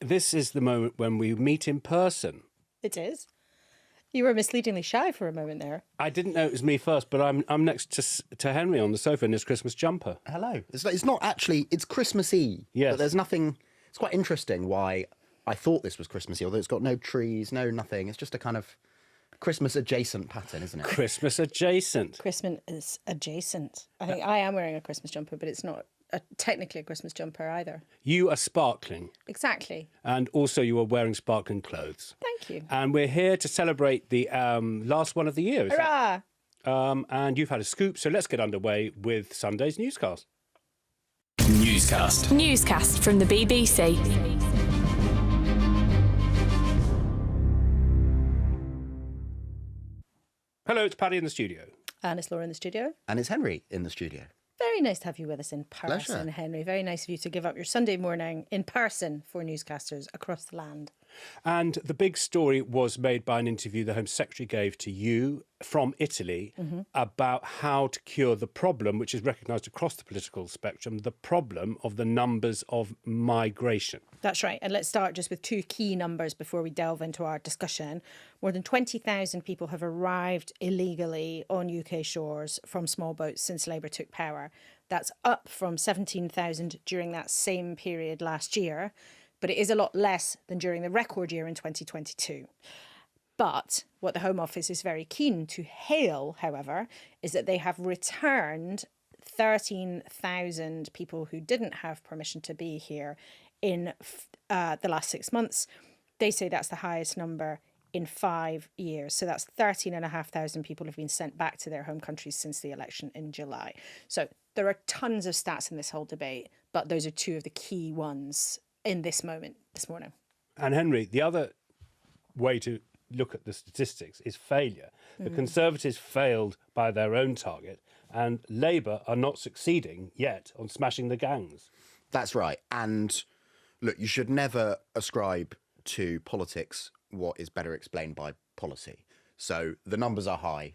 this is the moment when we meet in person. It is. You were misleadingly shy for a moment there. I didn't know it was me first, but I'm next to Henry on the sofa in his Christmas jumper. Hello. It's not actually, it's Christmassy. Yes. But there's nothing, it's quite interesting why I thought this was Christmassy, although it's got no trees, no nothing. It's just a kind of Christmas adjacent pattern, isn't it? Christmas adjacent. Christmas is adjacent. I think I am wearing a Christmas jumper, but it's not technically a Christmas jumper either. You are sparkling. Exactly. And also you are wearing sparkling clothes. Thank you. And we're here to celebrate the last one of the year. Hurrah! And you've had a scoop, so let's get underway with Sunday's Newscast. Newscast from the BBC. Hello, it's Paddy in the studio. And it's Laura in the studio. And it's Henry in the studio. Very nice to have you with us in person, Pleasure. Henry. Very nice of you to give up your Sunday morning in person for newscasters across the land. And the big story was made by an interview the Home Secretary gave to you from Italy about how to cure the problem, which is recognised across the political spectrum, the problem of the numbers of migration. That's right. And let's start just with two key numbers before we delve into our discussion. More than 20,000 people have arrived illegally on UK shores from small boats since Labour took power. That's up from 17,000 during that same period last year. But it is a lot less than during the record year in 2022. But what the Home Office is very keen to hail, however, is that they have returned 13,000 people who didn't have permission to be here in the last 6 months. They say that's the highest number in 5 years. So that's 13,500 people have been sent back to their home countries since the election in July. So there are tons of stats in this whole debate, but those are two of the key ones in this moment this morning. And Henry, the other way to look at the statistics is failure. The Conservatives failed by their own target, and Labour are not succeeding yet on smashing the gangs. That's right. And look, you should never ascribe to politics what is better explained by policy. So the numbers are high.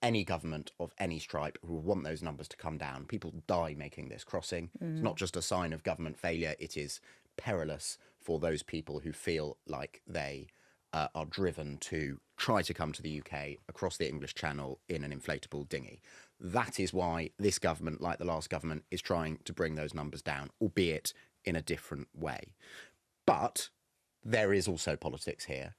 Any government of any stripe will want those numbers to come down. People die making this crossing. It's not just a sign of government failure. It is perilous for those people who feel like they are driven to try to come to the UK across the English Channel in an inflatable dinghy. That is why this government, like the last government, is trying to bring those numbers down, albeit in a different way. But there is also politics here.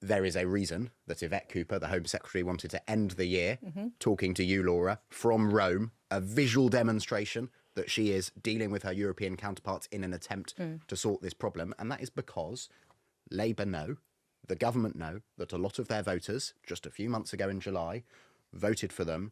There is a reason that Yvette Cooper, the Home Secretary, wanted to end the year talking to you, Laura, from Rome, a visual demonstration that she is dealing with her European counterparts in an attempt to sort this problem. And that is because Labour know, the government know, that a lot of their voters, just a few months ago in July, voted for them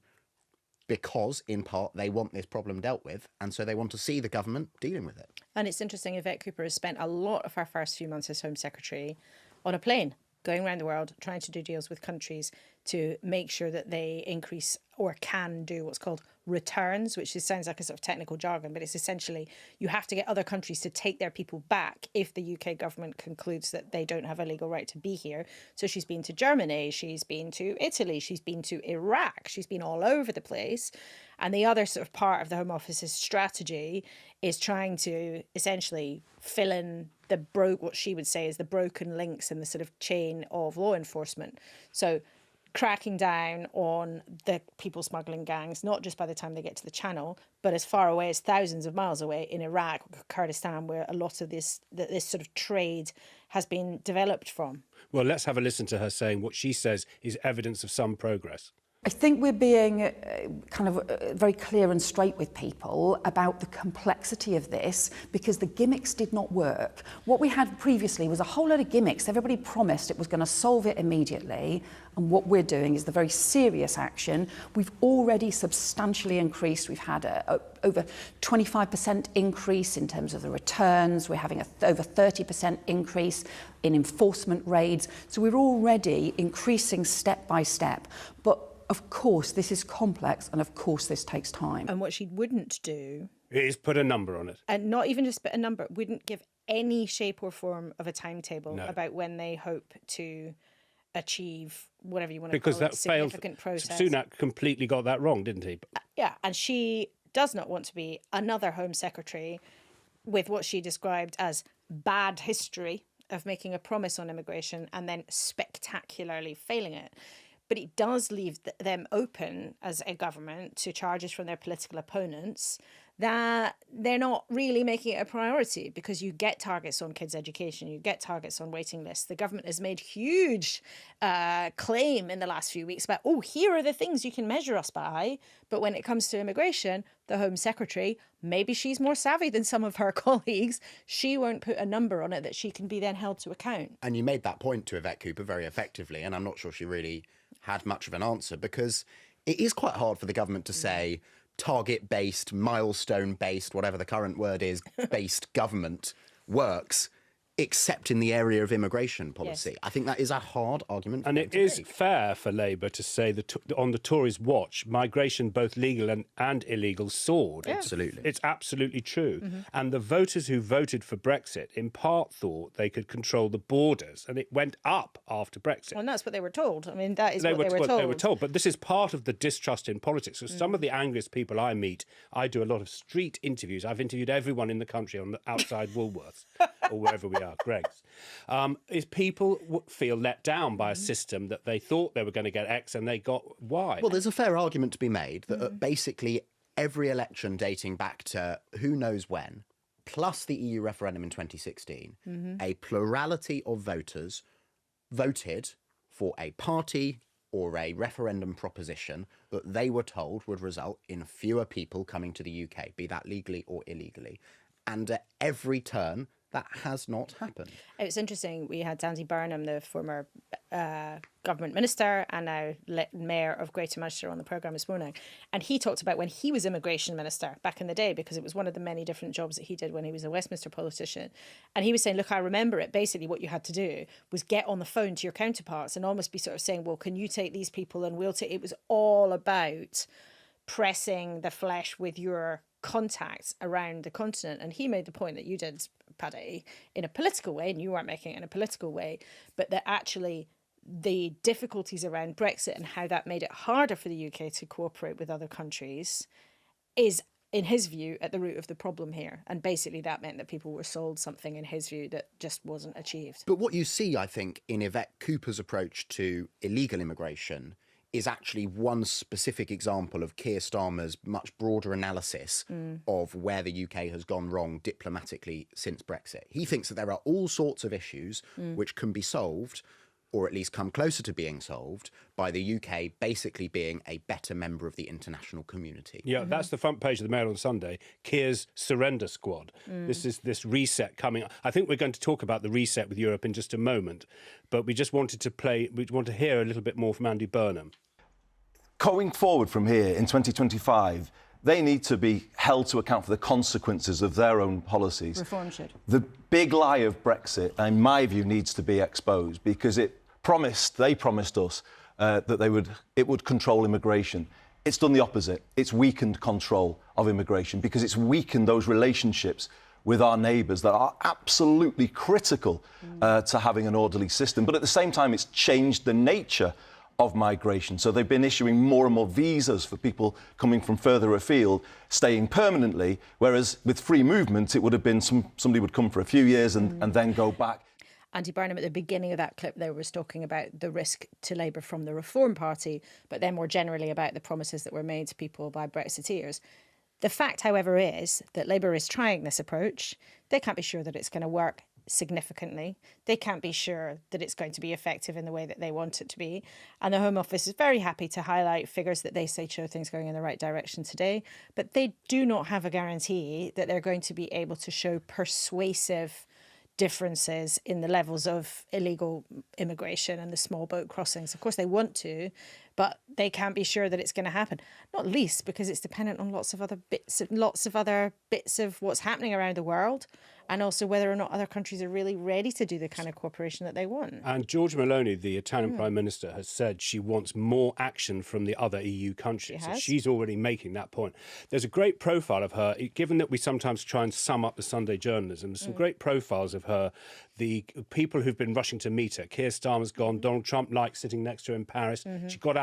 because, in part, they want this problem dealt with, and so they want to see the government dealing with it. And it's interesting, Yvette Cooper has spent a lot of her first few months as Home Secretary on a plane, going around the world, trying to do deals with countries to make sure that they increase or can do what's called returns, which sounds like a sort of technical jargon, but it's essentially you have to get other countries to take their people back if the UK government concludes that they don't have a legal right to be here. So she's been to Germany, she's been to Italy, she's been to Iraq, she's been all over the place. And the other sort of part of the Home Office's strategy is trying to essentially fill in what she would say is the broken links in the sort of chain of law enforcement. So cracking down on the people smuggling gangs, not just by the time they get to the Channel, but as far away as thousands of miles away in Iraq, Kurdistan, where a lot of this sort of trade has been developed from. Well, let's have a listen to her saying what she says is evidence of some progress. I think we're being very clear and straight with people about the complexity of this because the gimmicks did not work. What we had previously was a whole lot of gimmicks. Everybody promised it was going to solve it immediately. And what we're doing is the very serious action. We've already substantially increased. We've had over 25% increase in terms of the returns. We're having over 30% increase in enforcement raids. So we're already increasing step by step. But of course, this is complex, and of course, this takes time. And what she wouldn't do is put a number on it. And not even just put a number, wouldn't give any shape or form of a timetable about when they hope to achieve whatever you want to call it, significant process. Sunak completely got that wrong, didn't he? Yeah, and she does not want to be another Home Secretary with what she described as bad history of making a promise on immigration and then spectacularly failing it. But it does leave them open as a government to charges from their political opponents that they're not really making it a priority, because you get targets on kids' education, you get targets on waiting lists. The government has made huge claim in the last few weeks about, oh, here are the things you can measure us by. But when it comes to immigration, the Home Secretary, maybe she's more savvy than some of her colleagues, she won't put a number on it that she can be then held to account. And you made that point to Yvette Cooper very effectively, and I'm not sure she really had much of an answer, because it is quite hard for the government to say target-based, milestone-based, whatever the current word is, based government works, except in the area of immigration policy. Yes. I think that is a hard argument for and it is fair for Labour to say that on the Tories' watch, migration, both legal and illegal, soared. Yeah. Absolutely. It's absolutely true. And the voters who voted for Brexit in part thought they could control the borders, and it went up after Brexit. Well, and that's what they were told. I mean, that is what they were told. They were told. But this is part of the distrust in politics. So some of the angriest people I meet, I do a lot of street interviews. I've interviewed everyone in the country on the outside Woolworths or wherever we are. Greg's, is people feel let down by a system that they thought they were going to get X and they got Y. Well, there's a fair argument to be made that at basically every election dating back to who knows when, plus the EU referendum in 2016, a plurality of voters voted for a party or a referendum proposition that they were told would result in fewer people coming to the UK, be that legally or illegally. And at every turn, that has not happened. It was interesting. We had Andy Burnham, the former government minister and now mayor of Greater Manchester, on the programme this morning. And he talked about when he was immigration minister back in the day, because it was one of the many different jobs that he did when he was a Westminster politician. And he was saying, look, I remember it. Basically, what you had to do was get on the phone to your counterparts and almost be sort of saying, well, can you take these people and we'll take... It was all about pressing the flesh with your contacts around the continent. And he made the point that you did, Paddy, in a political way, and you weren't making it in a political way, but that actually the difficulties around Brexit and how that made it harder for the UK to cooperate with other countries is, in his view, at the root of the problem here. And basically that meant that people were sold something, in his view, that just wasn't achieved. But what you see, I think, in Yvette Cooper's approach to illegal immigration is actually one specific example of Keir Starmer's much broader analysis of where the UK has gone wrong diplomatically since Brexit. He thinks that there are all sorts of issues which can be solved, or at least come closer to being solved, by the UK basically being a better member of the international community. Yeah, that's the front page of the Mail on Sunday, Keir's surrender squad. This is this reset coming up. I think we're going to talk about the reset with Europe in just a moment, but we just wanted to hear a little bit more from Andy Burnham. Going forward from here in 2025, they need to be held to account for the consequences of their own policies. Reform should. The big lie of Brexit, in my view, needs to be exposed, because they promised us that it would control immigration. It's done the opposite. It's weakened control of immigration, because it's weakened those relationships with our neighbours that are absolutely critical to having an orderly system. But at the same time, it's changed the nature of migration. So they've been issuing more and more visas for people coming from further afield, staying permanently, whereas with free movement, it would have been somebody would come for a few years and then go back. Andy Burnham, at the beginning of that clip there, was talking about the risk to Labour from the Reform Party, but then more generally about the promises that were made to people by Brexiteers. The fact, however, is that Labour is trying this approach. They can't be sure that it's going to work significantly. They can't be sure that it's going to be effective in the way that they want it to be. And the Home Office is very happy to highlight figures that they say show things going in the right direction today. But they do not have a guarantee that they're going to be able to show persuasive differences in the levels of illegal immigration and the small boat crossings. Of course, they want to, but they can't be sure that it's going to happen. Not least because it's dependent on lots of other bits of what's happening around the world, and also whether or not other countries are really ready to do the kind of cooperation that they want. And Giorgia Meloni, the Italian Prime Minister, has said she wants more action from the other EU countries. So she's already making that point. There's a great profile of her, given that we sometimes try and sum up the Sunday journalism, there's some great profiles of her, the people who've been rushing to meet her. Keir Starmer's gone, Donald Trump likes sitting next to her in Paris.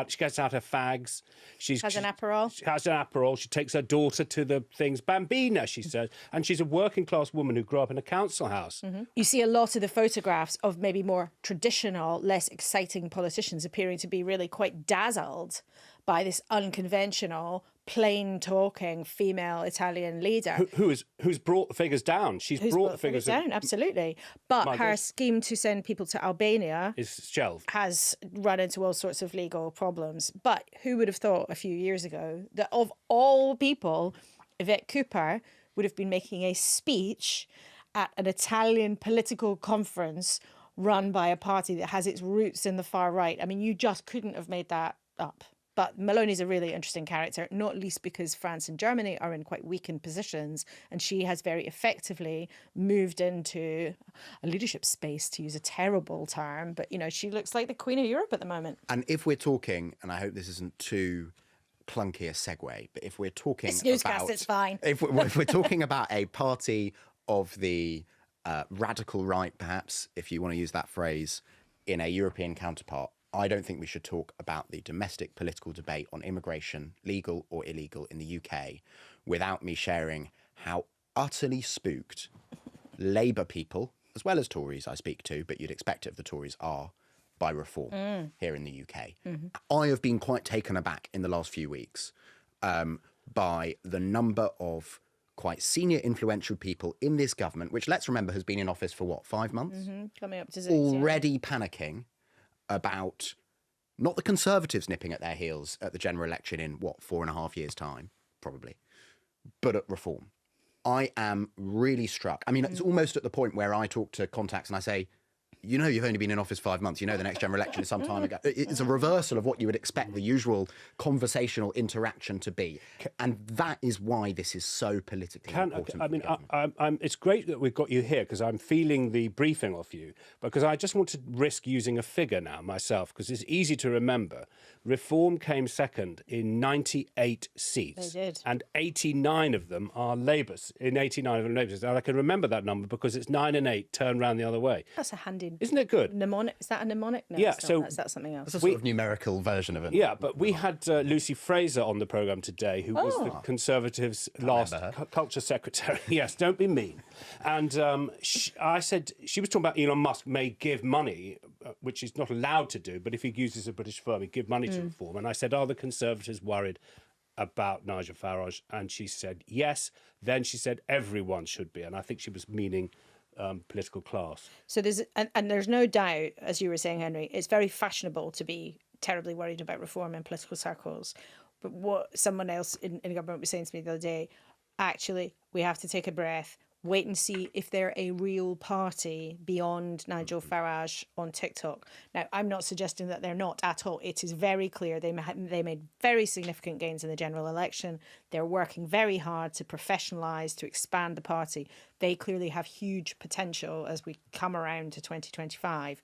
She gets out her fags. She has an Aperol. She takes her daughter to the things. Bambina, she says. And she's a working class woman who grow up in a council house. You see a lot of the photographs of maybe more traditional, less exciting politicians appearing to be really quite dazzled by this unconventional, plain-talking female Italian leader. Who's brought the figures down. She's brought the figures down, absolutely. But her scheme to send people to Albania is shelved. Has run into all sorts of legal problems. But who would have thought a few years ago that of all people, Yvette Cooper would have been making a speech at an Italian political conference run by a party that has its roots in the far right. I mean, you just couldn't have made that up. But Meloni's a really interesting character, not least because France and Germany are in quite weakened positions, and she has very effectively moved into a leadership space, to use a terrible term. But, you know, she looks like the Queen of Europe at the moment. And if we're talking, and I hope this isn't too clunky a segue, but if we're talking It's Newscast, about... it's fine. If we're talking about a party of the radical right, perhaps, if you want to use that phrase, in a European counterpart, I don't think we should talk about the domestic political debate on immigration, legal or illegal, in the UK, without me sharing how utterly spooked Labour people, as well as Tories I speak to, but you'd expect it of the Tories, are by reform here in the UK. I have been quite taken aback in the last few weeks by the number of quite senior, influential people in this government, which, let's remember, has been in office for, what, 5 months? Coming up to 6, already panicking about not the Conservatives nipping at their heels at the general election in, what, 4.5 years' time, probably, but at reform. I am really struck. I mean, it's almost at the point where I talk to contacts and I say, you know, you've only been in office 5 months. You know, the next general election is some time ago. It's a reversal of what you would expect the usual conversational interaction to be. And that is why this is so politically important. I mean, it's great that we've got you here because I'm feeling the briefing off you, because I just want to risk using a figure now myself, because it's easy to remember. Reform came second in 98 seats. They did. And 89 of them are Labour's. In 89 of them, Labour's. And I can remember that number because it's 9 and 8 turned round the other way. That's a handy... Isn't it good? Mnemonic? Is that a mnemonic? No, yeah, it's not. That's something else. It's a sort of numerical version of it. Yeah, but we had Lucy Fraser on the programme today, who was the Conservatives' last culture secretary. Yes, don't be mean. And I said, she was talking about Elon Musk may give money, which he's not allowed to do, but if he uses a British firm, he'd give money to reform. And I said, are the Conservatives worried about Nigel Farage? And she said, yes. Then she said, everyone should be. And I think she was meaning... political class. So there's no doubt, as you were saying, Henry, it's very fashionable to be terribly worried about reform in political circles. But what someone else in government was saying to me the other day, actually, we have to take a breath, wait and see if they're a real party beyond Nigel Farage on TikTok. Now, I'm not suggesting that they're not at all. It is very clear they made very significant gains in the general election. They're working very hard to professionalise, to expand the party. They clearly have huge potential as we come around to 2025.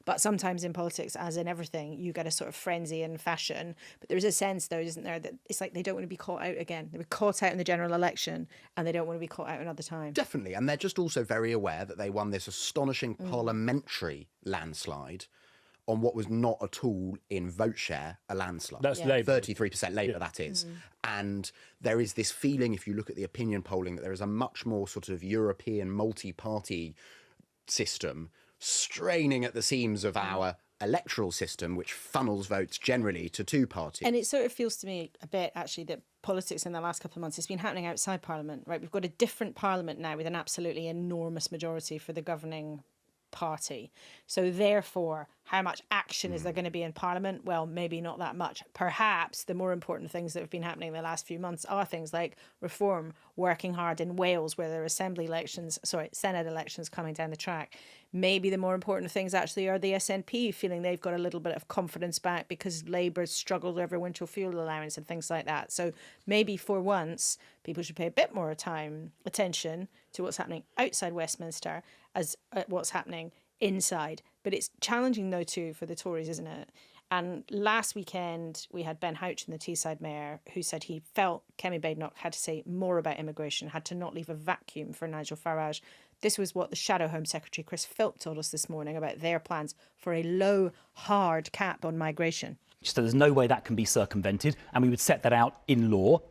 But sometimes in politics, as in everything, you get a sort of frenzy and fashion. But there's a sense, though, isn't there, that it's like they don't want to be caught out again. They were caught out in the general election and they don't want to be caught out another time. Definitely. And they're just also very aware that they won this astonishing parliamentary landslide on what was not at all in vote share a landslide. That's Labour. 33% Labour, that is. And there is this feeling, if you look at the opinion polling, that there is a much more sort of European multi-party system straining at the seams of our electoral system, which funnels votes generally to two parties. And it sort of feels to me a bit, actually, that politics in the last couple of months has been happening outside Parliament, right? We've got a different Parliament now with an absolutely enormous majority for the governing party. So therefore, how much action is there going to be in Parliament? Well, maybe not that much. Perhaps the more important things that have been happening in the last few months are things like reform, working hard in Wales, where there are Senate elections coming down the track. Maybe the more important things actually are the SNP feeling they've got a little bit of confidence back because Labour struggled over winter fuel allowance and things like that. So maybe for once, people should pay a bit more attention to what's happening outside Westminster as what's happening inside. But it's challenging, though, too, for the Tories, isn't it? And last weekend, we had Ben Houchen, the Teesside mayor, who said he felt Kemi Badenoch had to say more about immigration, had to not leave a vacuum for Nigel Farage. This was what the Shadow Home Secretary, Chris Philp, told us this morning about their plans for a low, hard cap on migration. So there's no way that can be circumvented, and we would set that out in law.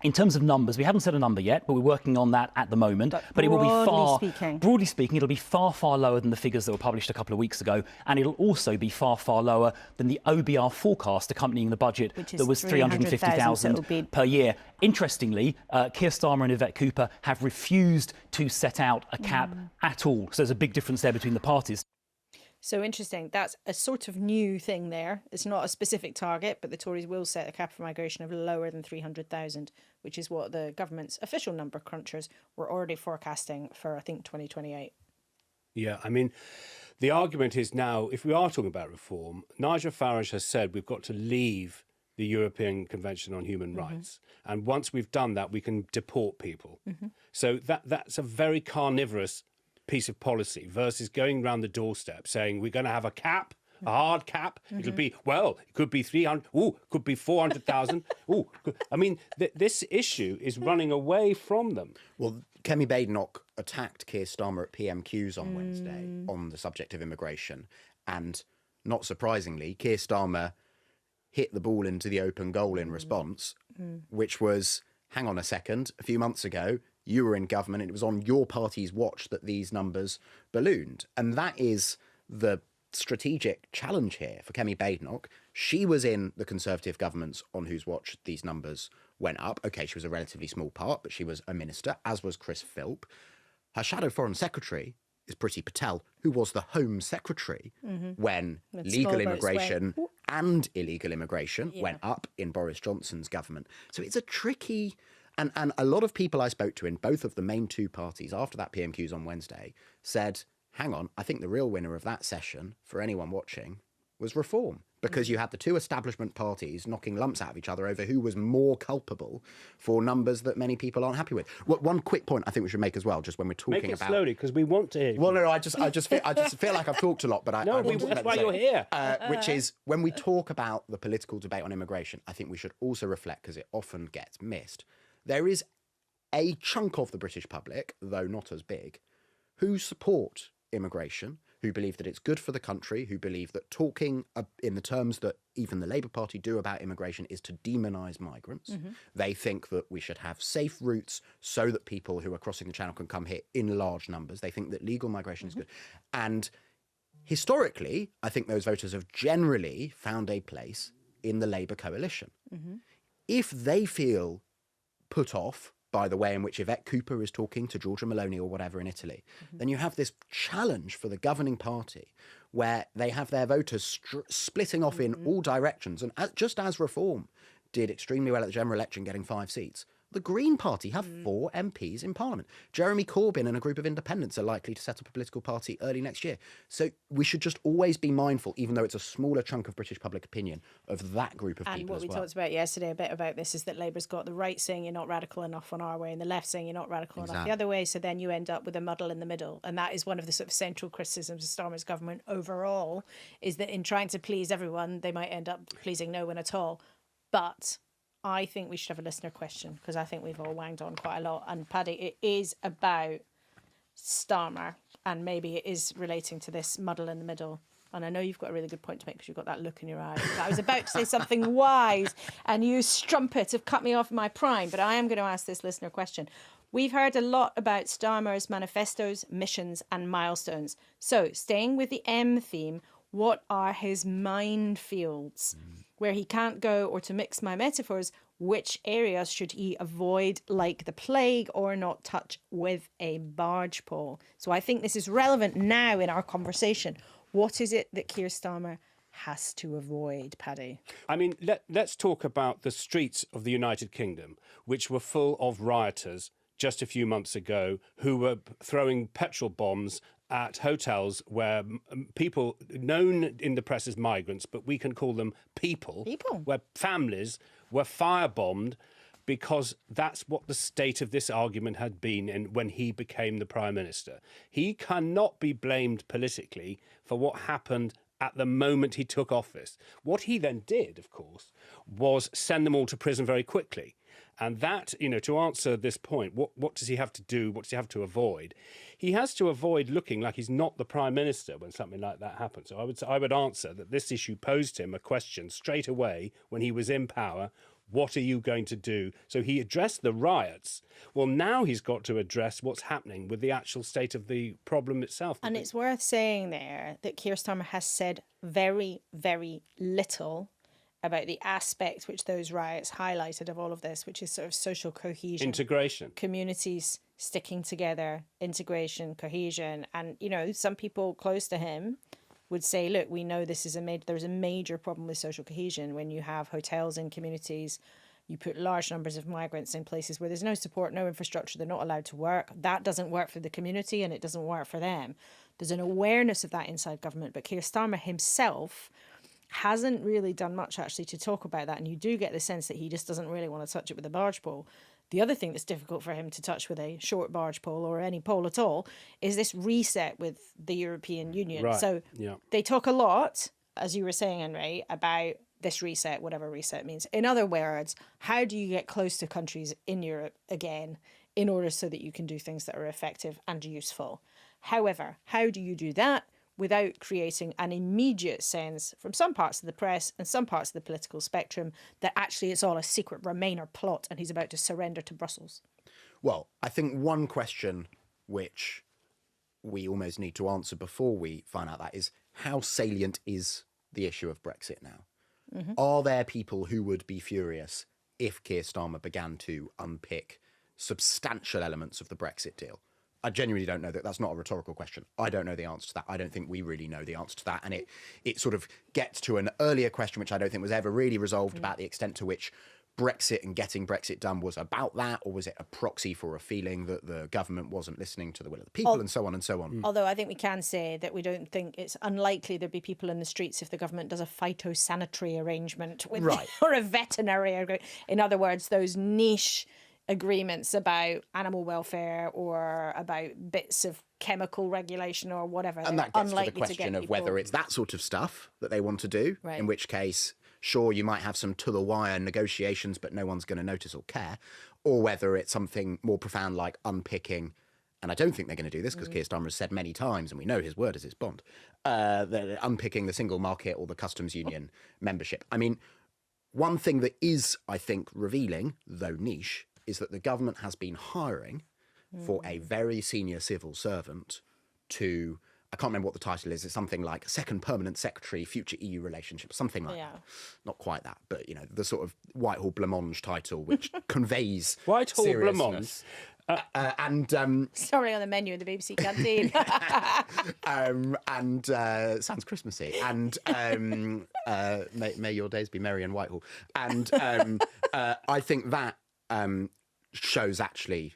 In terms of numbers, we haven't set a number yet, but we're working on that at the moment. But it will be broadly speaking, it'll be far, far lower than the figures that were published a couple of weeks ago. And it'll also be far, far lower than the OBR forecast accompanying the budget that was 350,000 per year. Interestingly, Keir Starmer and Yvette Cooper have refused to set out a cap at all. So there's a big difference there between the parties. So interesting. That's a sort of new thing there. It's not a specific target, but the Tories will set a cap for migration of lower than 300,000, which is what the government's official number crunchers were already forecasting for, I think, 2028. Yeah, I mean, the argument is now, if we are talking about reform, Nigel Farage has said we've got to leave the European Convention on Human Rights. And once we've done that, we can deport people. So that's a very carnivorous piece of policy versus going around the doorstep saying we're going to have a cap, a hard cap. It'll be, well, it could be 300, could be 400,000. I mean, this issue is running away from them. Well, Kemi Badenoch attacked Keir Starmer at PMQs on Wednesday on the subject of immigration. And not surprisingly, Keir Starmer hit the ball into the open goal in response, which was, hang on a second, a few months ago, you were in government and it was on your party's watch that these numbers ballooned. And that is the strategic challenge here for Kemi Badenoch. She was in the Conservative governments on whose watch these numbers went up. OK, she was a relatively small part, but she was a minister, as was Chris Philp. Her shadow foreign secretary is Priti Patel, who was the Home Secretary when legal immigration and illegal immigration went up in Boris Johnson's government. So it's a tricky... And a lot of people I spoke to in both of the main two parties after that PMQs on Wednesday said, hang on, I think the real winner of that session, for anyone watching, was reform. Because you had the two establishment parties knocking lumps out of each other over who was more culpable for numbers that many people aren't happy with. One quick point I think we should make as well, just when we're talking about... Make it slowly, because we want to hear you. Well, no, I just feel like I've talked a lot, but that's why you're here. Which is, when we talk about the political debate on immigration, I think we should also reflect, because it often gets missed, there is a chunk of the British public, though not as big, who support immigration, who believe that it's good for the country, who believe that talking in the terms that even the Labour Party do about immigration is to demonise migrants. They think that we should have safe routes so that people who are crossing the Channel can come here in large numbers. They think that legal migration is good. And historically, I think those voters have generally found a place in the Labour coalition. If they feel put off by the way in which Yvette Cooper is talking to Giorgia Meloni or whatever in Italy, then you have this challenge for the governing party where they have their voters splitting off in all directions. And just as Reform did extremely well at the general election, getting 5 seats, the Green Party have 4 MPs in Parliament. Jeremy Corbyn and a group of independents are likely to set up a political party early next year. So we should just always be mindful, even though it's a smaller chunk of British public opinion, of that group of people as well. And what we talked about yesterday a bit about this is that Labour's got the right saying you're not radical enough on our way and the left saying you're not radical enough the other way. So then you end up with a muddle in the middle. And that is one of the sort of central criticisms of Starmer's government overall, is that in trying to please everyone, they might end up pleasing no one at all. But I think we should have a listener question, because I think we've all wanged on quite a lot. And Paddy, it is about Starmer, and maybe it is relating to this muddle in the middle. And I know you've got a really good point to make because you've got that look in your eye. I was about to say something wise, and you, strumpet, have cut me off in my prime. But I am going to ask this listener question. We've heard a lot about Starmer's manifestos, missions and milestones. So, staying with the M theme, what are his minefields? Where he can't go, or to mix my metaphors, which areas should he avoid like the plague or not touch with a barge pole? So I think this is relevant now in our conversation. What is it that Keir Starmer has to avoid, Paddy? I mean, let's talk about the streets of the United Kingdom, which were full of rioters just a few months ago who were throwing petrol bombs at hotels where people known in the press as migrants, but we can call them people, where families were firebombed, because that's what the state of this argument had been when he became the Prime Minister. He cannot be blamed politically for what happened at the moment he took office. What he then did, of course, was send them all to prison very quickly. And that, to answer this point, what does he have to do? What does he have to avoid? He has to avoid looking like he's not the Prime Minister when something like that happens. So I would answer that this issue posed him a question straight away when he was in power. What are you going to do? So he addressed the riots. Well, now he's got to address what's happening with the actual state of the problem itself. And it's worth saying there that Keir Starmer has said very, very little about the aspect which those riots highlighted of all of this, which is sort of social cohesion. Integration. Communities sticking together, integration, cohesion. And, you know, some people close to him would say, look, we know this is there's a major problem with social cohesion when you have hotels in communities, you put large numbers of migrants in places where there's no support, no infrastructure, they're not allowed to work. That doesn't work for the community and it doesn't work for them. There's an awareness of that inside government, but Keir Starmer himself hasn't really done much actually to talk about that, and you do get the sense that he just doesn't really want to touch it with a barge pole. The other thing that's difficult for him to touch with a short barge pole or any pole at all is this reset with the European Union. Right. So they talk a lot, as you were saying, Henry, about this reset, whatever reset means. In other words, how do you get close to countries in Europe again in order so that you can do things that are effective and useful? However, how do you do that without creating an immediate sense from some parts of the press and some parts of the political spectrum that actually it's all a secret Remainer plot and he's about to surrender to Brussels? Well, I think one question which we almost need to answer before we find out that is, how salient is the issue of Brexit now? Mm-hmm. Are there people who would be furious if Keir Starmer began to unpick substantial elements of the Brexit deal? I genuinely don't know that. That's not a rhetorical question. I don't know the answer to that. I don't think we really know the answer to that. And it sort of gets to an earlier question, which I don't think was ever really resolved, about the extent to which Brexit and getting Brexit done was about that, or was it a proxy for a feeling that the government wasn't listening to the will of the people, and so on and so on. Although I think we can say that we don't think it's unlikely there'd be people in the streets if the government does a phytosanitary arrangement with or a veterinary agreement. In other words, those niche agreements about animal welfare or about bits of chemical regulation or whatever. And that gets to the question of whether it's that sort of stuff that they want to do, in which case, sure, you might have some to-the-wire negotiations, but no one's going to notice or care, or whether it's something more profound like unpicking, and I don't think they're going to do this because Keir Starmer has said many times, and we know his word is his bond, that unpicking the single market or the customs union membership. I mean, one thing that is, I think, revealing, though niche, is that the government has been hiring for a very senior civil servant to, I can't remember what the title is, it's something like Second Permanent Secretary, Future EU Relationship, something like that. Not quite that, but, you know, the sort of Whitehall blancmange title, which conveys Whitehall seriousness. Sorry, on the menu in the BBC canteen. Sounds Christmassy. And may your days be merry in Whitehall. And I think that shows actually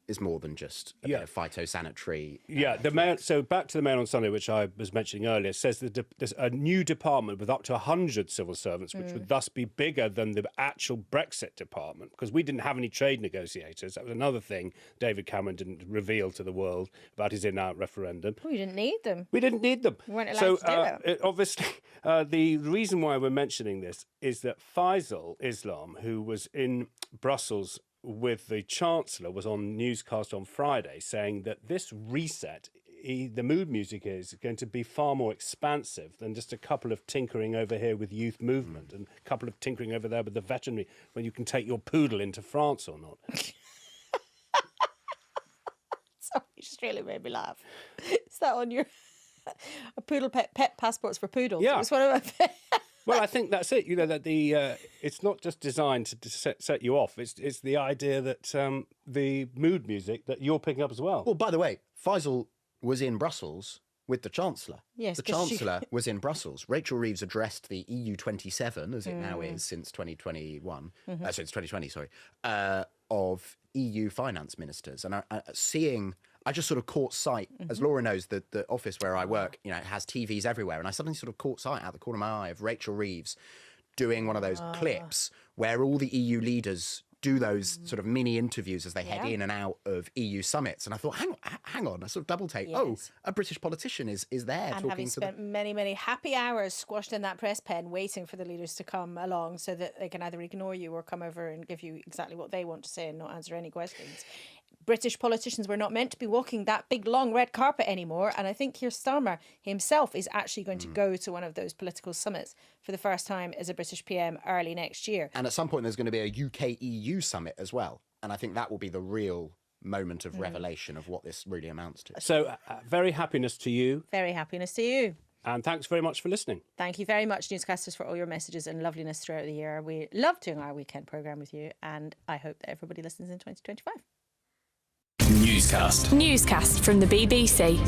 is more than just a bit of phytosanitary. The Mail. So back to the Mail on Sunday, which I was mentioning earlier, says that there's a new department with up to 100 civil servants, which would thus be bigger than the actual Brexit department, because we didn't have any trade negotiators. That was another thing David Cameron didn't reveal to the world about his in-out referendum. We didn't need them. We didn't need them. We weren't allowed to do it. Obviously, the reason why we're mentioning this is that Faisal Islam, who was in Brussels with the Chancellor, was on Newscast on Friday saying that this reset, the mood music is going to be far more expansive than just a couple of tinkering over here with youth movement and a couple of tinkering over there with the veterinary, when you can take your poodle into France or not. Sorry, you just really made me laugh. Is that on your a poodle pet passports for poodles? Yeah. It's one of my Well, I think that's it. You know, that it's not just designed to set you off. It's the idea that the mood music that you're picking up as well. Well, by the way, Faisal was in Brussels with the Chancellor. Yes, the Chancellor was in Brussels. Rachel Reeves addressed the EU 27, as it now is since 2021, since 2020, sorry, of EU finance ministers. And I just sort of caught sight, as Laura knows, the office where I work, you know, it has TVs everywhere. And I suddenly sort of caught sight out the corner of my eye of Rachel Reeves doing one of those clips where all the EU leaders do those sort of mini interviews as they head in and out of EU summits. And I thought, hang on, I sort of double take. Yes. Oh, a British politician is there and talking having spent many, many happy hours squashed in that press pen waiting for the leaders to come along so that they can either ignore you or come over and give you exactly what they want to say and not answer any questions. British politicians were not meant to be walking that big, long red carpet anymore. And I think Keir Starmer himself is actually going to go to one of those political summits for the first time as a British PM early next year. And at some point, there's going to be a UK-EU summit as well. And I think that will be the real moment of revelation of what this really amounts to. So, very happiness to you. Very happiness to you. And thanks very much for listening. Thank you very much, newscasters, for all your messages and loveliness throughout the year. We love doing our weekend programme with you, and I hope that everybody listens in 2025. Newscast from the BBC.